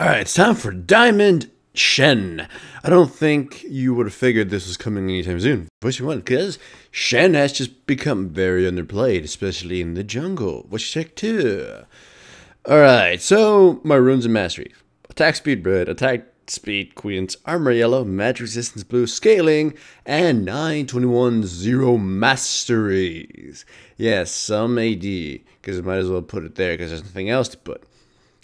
Alright, it's time for Diamond Shen. I don't think you would have figured this was coming anytime soon. But you would, because Shen has just become very underplayed, especially in the jungle, which check too. Alright, so my runes and mastery. Attack speed red, attack speed queens, armor yellow, magic resistance blue, scaling, and 921 0 masteries. Yes, some AD, because I might as well put it there because there's nothing else to put.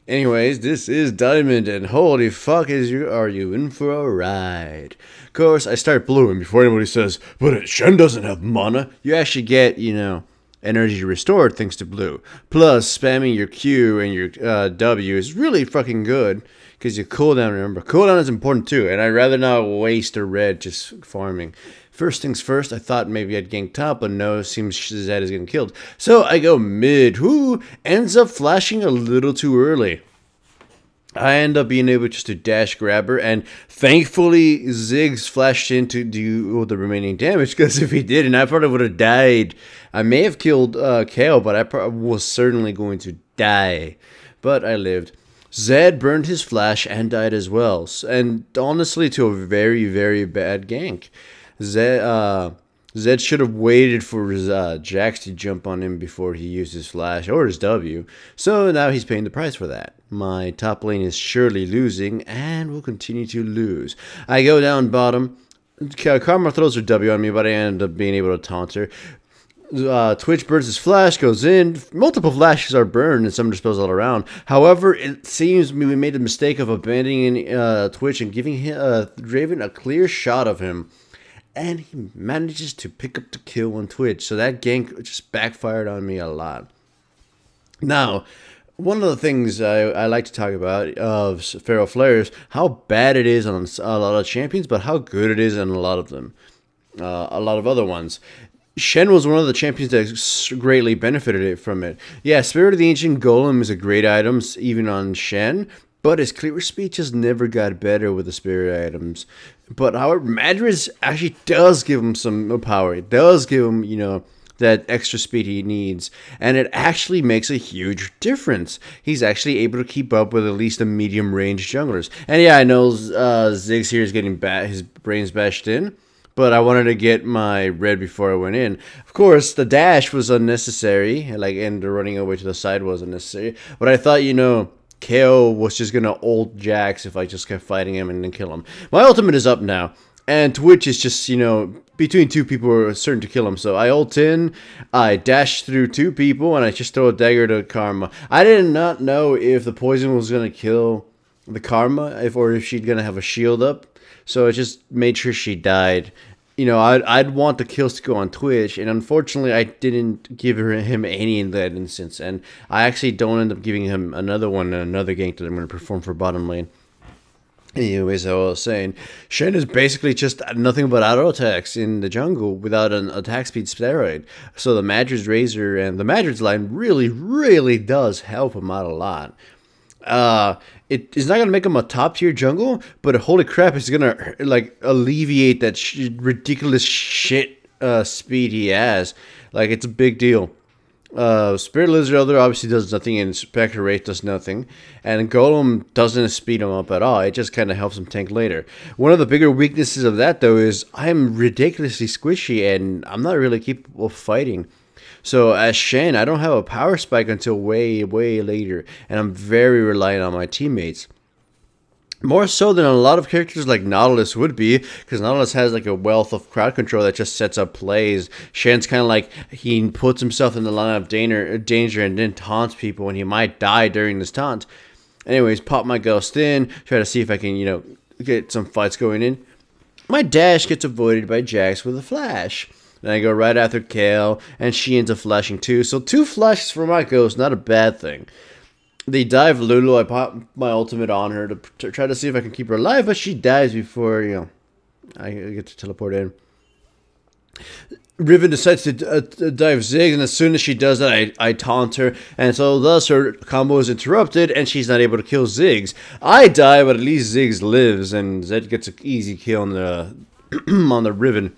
Anyways, this is Diamond, and holy fuck are you in for a ride. Of course, I start blue, and before anybody says, but Shen doesn't have mana, you actually get, energy restored thanks to blue. Plus, spamming your Q and your W is really fucking good, because your cooldown, remember, cooldown is important too, and I'd rather not waste a red just farming. First things first, I thought maybe I'd gank top, but no, it seems Zed is getting killed. So I go mid, who ends up flashing a little too early. I end up being able just to dash grab her, and thankfully Ziggs flashed in to do the remaining damage, because if he didn't, I probably would have died. I may have killed Kale, but I was certainly going to die. But I lived. Zed burned his flash and died as well, and honestly to a very, very bad gank. Zed should have waited for his Jax to jump on him before he used his flash or his W, so now he's paying the price for that. My top lane is surely losing and will continue to lose. I go down bottom. Karma throws her W on me, but I end up being able to taunt her. Twitch burns his flash, goes in. Multiple flashes are burned and some dispels all around. However, it seems we made the mistake of abandoning Twitch and giving Draven a clear shot of him. And he manages to pick up the kill on Twitch, so that gank just backfired on me a lot. Now, one of the things I like to talk about of Feral Flares, how bad it is on a lot of champions, but how good it is on a lot of them, a lot of other ones. Shen was one of the champions that greatly benefited from it. Yeah, Spirit of the Ancient Golem is a great item, even on Shen, but his clear speed just never got better with the spirit items. But however, Madras actually does give him some power. It does give him, that extra speed he needs. And it actually makes a huge difference. He's actually able to keep up with at least the medium range junglers. And yeah, I know Ziggs here is getting his brains bashed in. But I wanted to get my red before I went in. Of course, the dash was unnecessary. And the running away to the side was unnecessary. But I thought, KO was just gonna ult Jax if I just kept fighting him and then kill him. My ultimate is up now, and Twitch is just, between two people are certain to kill him. So I ult in, I dash through two people, and I just throw a dagger to Karma. I did not know if the poison was gonna kill the Karma, or if she'd gonna have a shield up. So I just made sure she died. I'd want the kills to go on Twitch, and unfortunately, I didn't give him any in that instance, and I actually don't end up giving him another one and another gank that I'm going to perform for bottom lane. Anyways, as I was saying, Shen is basically just nothing but auto attacks in the jungle without an attack speed steroid. So the Madras Razor and the Madras line really, really does help him out a lot. It is not going to make him a top tier jungle, but holy crap, it's going to alleviate that ridiculous shit speed he has. It's a big deal. Spirit Lizard Elder obviously does nothing, and Spectre Wraith does nothing, and Golem doesn't speed him up at all. It just kind of helps him tank later. One of the bigger weaknesses of that, though, is I'm ridiculously squishy, and I'm not really capable of fighting. So as Shen, I don't have a power spike until way, way later, and I'm very reliant on my teammates. More so than a lot of characters like Nautilus would be, because Nautilus has a wealth of crowd control that just sets up plays. Shen's kind of he puts himself in the line of danger and then taunts people, and he might die during this taunt. Anyways, pop my ghost in, try to see if I can, get some fights going in. My dash gets avoided by Jax with a flash. Then I go right after Kale, and she ends up flashing too. So 2 flashes for my ghost, not a bad thing. They dive Lulu, I pop my ultimate on her to try to see if I can keep her alive, but she dies before, I get to teleport in. Riven decides to dive Ziggs, and as soon as she does that, I taunt her, and so thus her combo is interrupted, and she's not able to kill Ziggs. I die, but at least Ziggs lives, and Zed gets an easy kill on the on the Riven.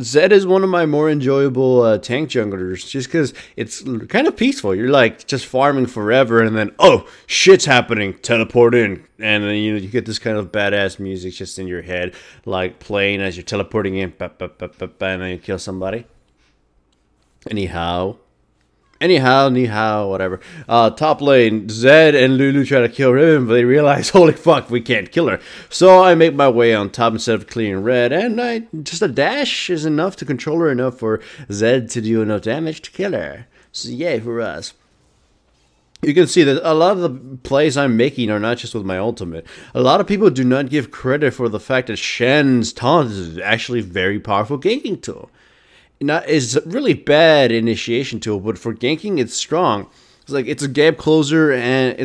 Zed is one of my more enjoyable tank junglers, just because it's kind of peaceful. You're like just farming forever, and then oh shit's happening, teleport in, and then you get this kind of badass music just in your head, like playing as you're teleporting in, and then you kill somebody. Anyhow, whatever. Top lane, Zed and Lulu try to kill Riven, but they realize, holy fuck, we can't kill her. So I make my way on top instead of clearing red, and just a dash is enough to control her enough for Zed to do enough damage to kill her. So yay for us. You can see that a lot of the plays I'm making are not just with my ultimate. A lot of people do not give credit for the fact that Shen's taunt is actually a very powerful ganking tool. It's a really bad initiation tool, but for ganking, it's strong. It's like it's a gap closer and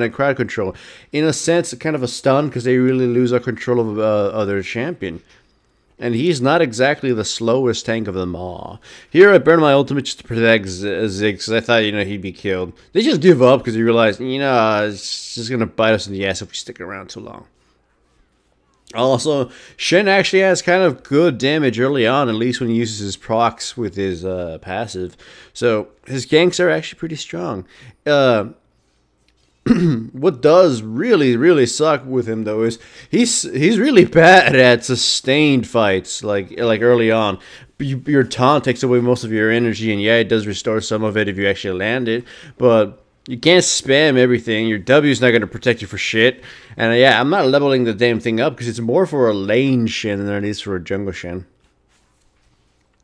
a crowd control. In a sense, kind of a stun because they really lose our control of other champion. And he's not exactly the slowest tank of them all. Here I burned my ultimate just to protect Ziggs because I thought he'd be killed. They just give up because they realize it's just gonna bite us in the ass if we stick around too long. Also, Shen actually has kind of good damage early on, at least when he uses his procs with his passive. So his ganks are actually pretty strong. What does really suck with him though is he's really bad at sustained fights, like early on. Your taunt takes away most of your energy, and yeah, it does restore some of it if you actually land it, but you can't spam everything. Your W's not going to protect you for shit. And yeah, I'm not leveling the damn thing up because it's more for a lane Shen than it is for a jungle Shen.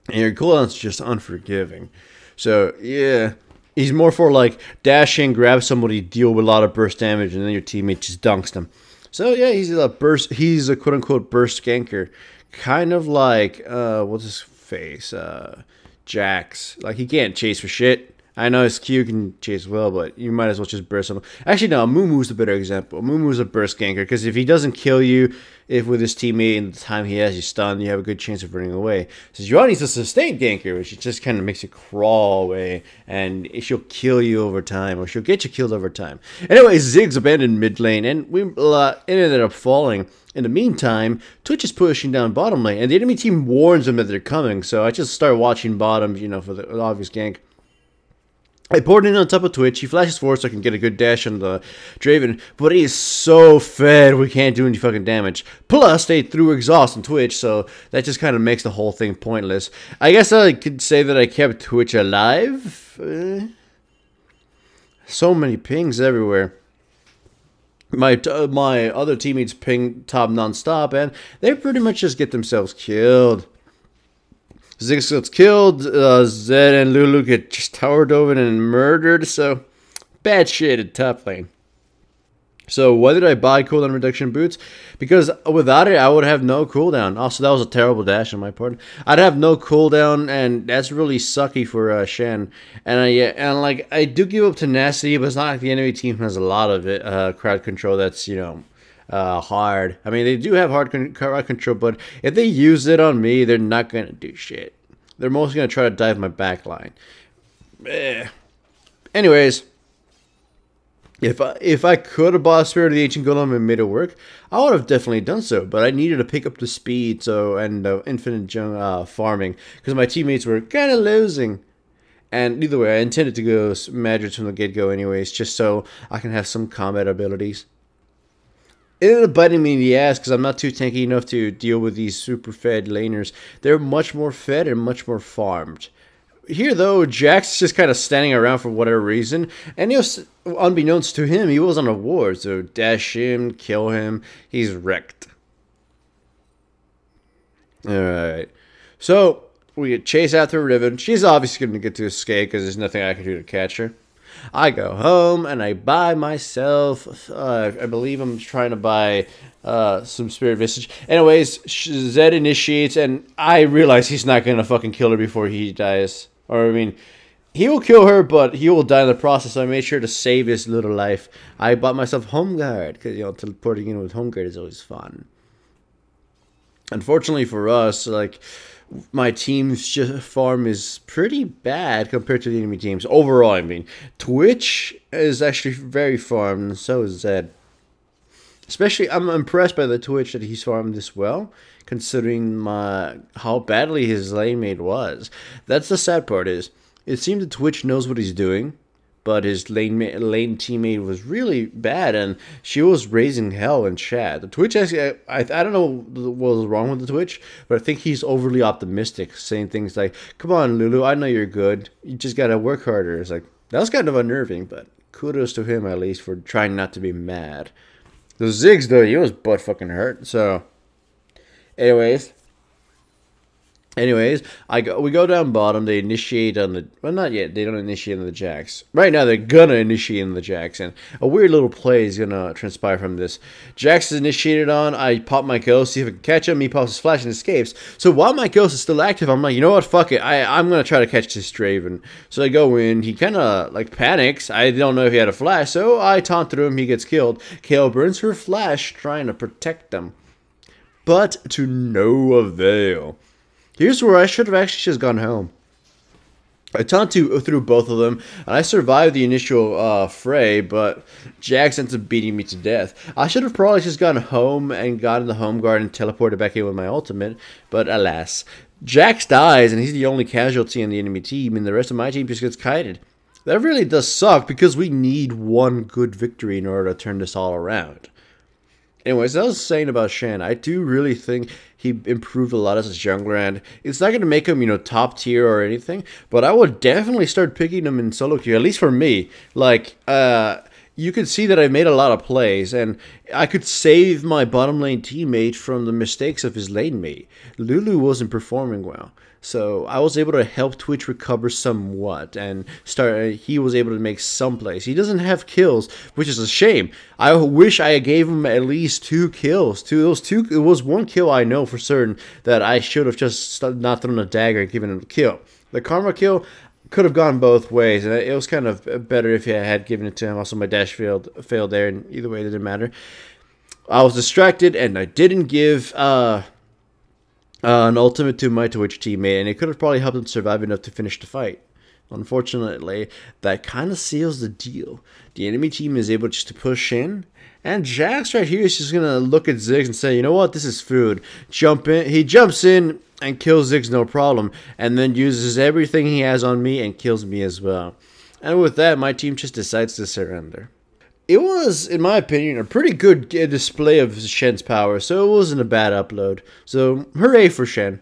And your cooldown's just unforgiving. So yeah, he's more for like dash in, grab somebody, deal with a lot of burst damage, and then your teammate just dunks them. So yeah, he's a quote unquote burst ganker. Kind of like what's his face? Jax. Like he can't chase for shit. I know his Q can chase well, but you might as well just burst him. Actually, no, Mumu's the better example. Mumu's a burst ganker, because if he doesn't kill you, if with his teammate in the time he has you stunned, you have a good chance of running away. So Johnny's a sustained ganker, which just kind of makes you crawl away, and she'll kill you over time, or she'll get you killed over time. Anyway, Ziggs abandoned mid lane, and we ended up falling. In the meantime, Twitch is pushing down bottom lane, and the enemy team warns them that they're coming, so I just start watching bottom, for the obvious gank. I poured in on top of Twitch. He flashes forward so I can get a good dash on the Draven, but he is so fed we can't do any fucking damage. Plus, they threw exhaust on Twitch, so that just kind of makes the whole thing pointless. I guess I could say that I kept Twitch alive. So many pings everywhere. My other teammates ping top non-stop, and they pretty much just get themselves killed. Ziggs gets killed, Zed and Lulu get just towered over and murdered, so bad shit at top lane. So why did I buy cooldown reduction boots? Because without it, I would have no cooldown. Also, that was a terrible dash on my part. I'd have no cooldown, and that's really sucky for Shen. And I do give up tenacity, but it's not like the enemy team has a lot of it. Crowd control that's hard. I mean, they do have hard crowd control, but if they use it on me, they're not gonna do shit. They're mostly gonna try to dive my backline. Anyways. If I could have bought Spirit of the Ancient Golem and made it work, I would have definitely done so. But I needed to pick up the speed and infinite farming because my teammates were kind of losing. And either way, I intended to go Magic from the get-go anyways, just so I can have some combat abilities. It ended up biting me in the ass because I'm not too tanky enough to deal with these super fed laners. They're much more fed and much more farmed. Here, though, Jack's just kind of standing around for whatever reason, and unbeknownst to him, he was on a ward, so dash him, kill him, he's wrecked. Alright, so we chase after Riven. She's obviously going to get to escape because there's nothing I can do to catch her. I go home and I buy myself, I believe I'm trying to buy some Spirit Visage. Anyways, Zed initiates, and I realize he's not going to fucking kill her before he dies. Or, I mean, he will kill her, but he will die in the process, so I made sure to save his little life. I bought myself Home Guard, because, teleporting in with Home Guard is always fun. Unfortunately for us, my team's farm is pretty bad compared to the enemy teams. Overall, I mean. Twitch is actually very farmed, and so is Zed. Especially, I'm impressed by the Twitch that he's farmed this well, considering how badly his lane mate was. That's the sad part is, it seems the Twitch knows what he's doing, but his lane teammate was really bad, and she was raising hell in chat. The Twitch actually, I don't know what was wrong with the Twitch, but I think he's overly optimistic, saying things like, "Come on, Lulu, I know you're good. You just gotta work harder." It's like, that was kind of unnerving, but kudos to him at least for trying not to be mad. The Ziggs though, he was butt fucking hurt. So, anyways, we go down bottom. They initiate on the... Well, not yet. They don't initiate on the Jacks. Right now, they're gonna initiate on the Jacks. And a weird little play is gonna transpire from this. Jacks is initiated on. I pop my ghost, see if I can catch him. He pops his flash and escapes. So while my ghost is still active, I'm like, you know what? Fuck it. I'm gonna try to catch this Draven. So I go in. He kind of, like, panics. I don't know if he had a flash. So I taunt through him. He gets killed. KO burns her flash, trying to protect them. But to no avail. Here's where I should have actually just gone home. I taunted through both of them, and I survived the initial fray, but Jax ends up beating me to death. I should have probably just gone home and gotten the home guard and teleported back in with my ultimate, but alas. Jax dies, and he's the only casualty in the enemy team, and the rest of my team just gets kited. That really does suck, because we need one good victory in order to turn this all around. Anyways, I was saying about Shen, I do really think he improved a lot as a jungler, and it's not going to make him, top tier or anything, but I would definitely start picking him in solo queue, at least for me. Like, you could see that I made a lot of plays, and I could save my bottom lane teammate from the mistakes of his lane mate. Lulu wasn't performing well. So I was able to help Twitch recover somewhat, and he was able to make some plays. He doesn't have kills, which is a shame. I wish I gave him at least 2 kills. It was 1 kill I know for certain that I should have just not thrown a dagger and given him a kill. The karma kill could have gone both ways, and it was kind of better if I had given it to him. Also, my dash failed there, and either way, it didn't matter. I was distracted, and I didn't give an ultimate to my Twitch teammate, and it could have probably helped him survive enough to finish the fight. Unfortunately, that kind of seals the deal. The enemy team is able just to push in, and Jax right here is just going to look at Ziggs and say, you know what, this is food. Jump in. He jumps in and kills Ziggs no problem, and then uses everything he has on me and kills me as well. And with that, my team just decides to surrender. It was, in my opinion, a pretty good display of Shen's power, so it wasn't a bad upload. So, hooray for Shen.